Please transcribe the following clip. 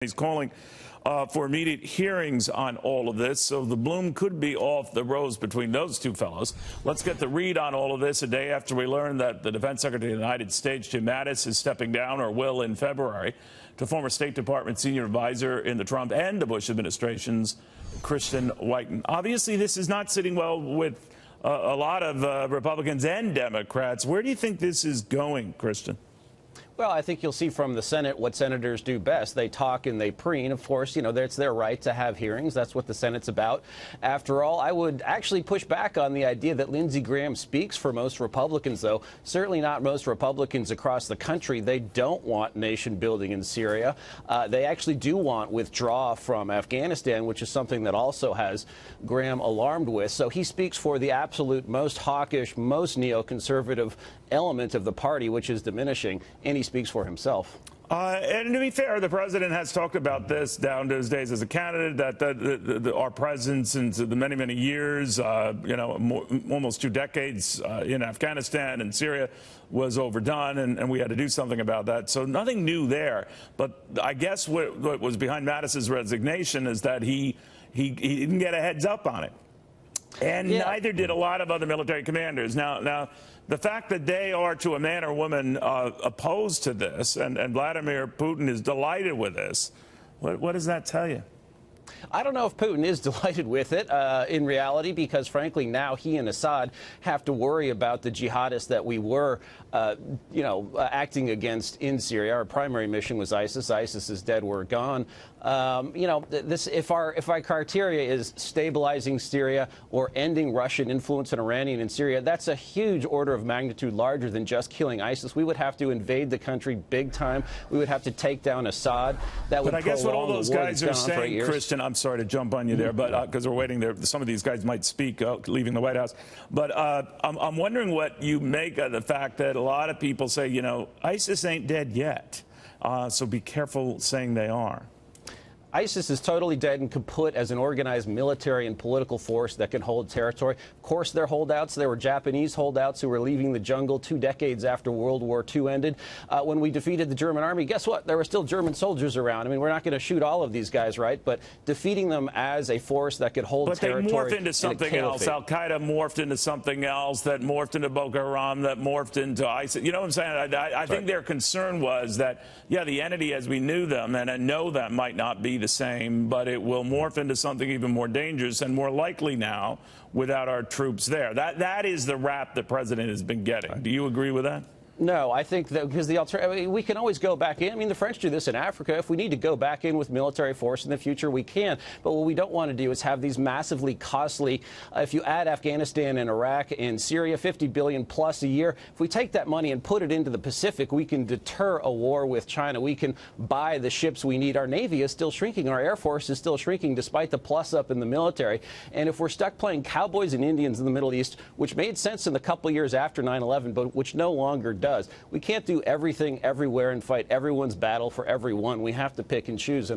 He's calling for immediate hearings on all of this, so the bloom could be off the rose between those two fellows. Let's get the read on all of this a day after we learn that the Defense Secretary of the United States, Jim Mattis, is stepping down, or will in February, to former State Department senior advisor in the Trump and the Bush administrations, Christian Whiton. Obviously, this is not sitting well with a lot of Republicans and Democrats. Where do you think this is going, Christian? Well, I think you'll see from the Senate what senators do best. They talk and they preen. Of course, you know, it's their right to have hearings. That's what the Senate's about. After all, I would actually push back on the idea that Lindsey Graham speaks for most Republicans, though. Certainly not most Republicans across the country. They don't want nation building in Syria. They actually do want withdrawal from Afghanistan, which is something that also has Graham alarmed with. So he speaks for the absolute most hawkish, most neoconservative element of the party, which is diminishing, and he speaks for himself. And to be fair, the president has talked about this down to his days as a candidate, that our presence into the many, many years, almost 2 decades in Afghanistan and Syria was overdone, and we had to do something about that. So nothing new there. But I guess what was behind Mattis's resignation is that he didn't get a heads up on it. And neither did a lot of other military commanders. Now, the fact that they are, to a man or woman, opposed to this, and Vladimir Putin is delighted with this, what does that tell you? I don't know if Putin is delighted with it in reality, because, frankly, now he and Assad have to worry about the jihadists that we were, acting against in Syria. Our primary mission was ISIS. ISIS is dead. We're gone. If our criteria is stabilizing Syria or ending Russian influence and Iranian in Syria, that's a huge order of magnitude larger than just killing ISIS. We would have to invade the country big time. We would have to take down Assad. That would But I guess what all those guys are saying, Christian, I'm sorry to jump on you there, but because we're waiting there, some of these guys might speak leaving the White House. But I'm wondering what you make of the fact that a lot of people say, ISIS ain't dead yet. So be careful saying they are. ISIS is totally dead and kaput as an organized military and political force that can hold territory. Of course, they're holdouts. There were Japanese holdouts who were leaving the jungle 2 decades after World War II ended. When we defeated the German army, guess what? There were still German soldiers around. I mean, we're not going to shoot all of these guys, right? But defeating them as a force that could hold territory. But they morphed into something else. Al-Qaeda morphed into something else, that morphed into Boko Haram, that morphed into ISIS. You know what I'm saying? I think their concern was that, yeah, the entity as we knew them and know them might not be the same, but it will morph into something even more dangerous and more likely now without our troops there. That is the rap the president has been getting. Do you agree with that? No, I think that because we can always go back in. I mean, the French do this in Africa. If we need to go back in with military force in the future, we can. But what we don't want to do is have these massively costly, if you add Afghanistan and Iraq and Syria, $50 billion plus a year. If we take that money and put it into the Pacific, we can deter a war with China. We can buy the ships we need. Our Navy is still shrinking. Our Air Force is still shrinking despite the plus up in the military. And if we're stuck playing cowboys and Indians in the Middle East, which made sense in the couple years after 9/11, but which no longer does. We can't do everything everywhere and fight everyone's battle for everyone. We have to pick and choose.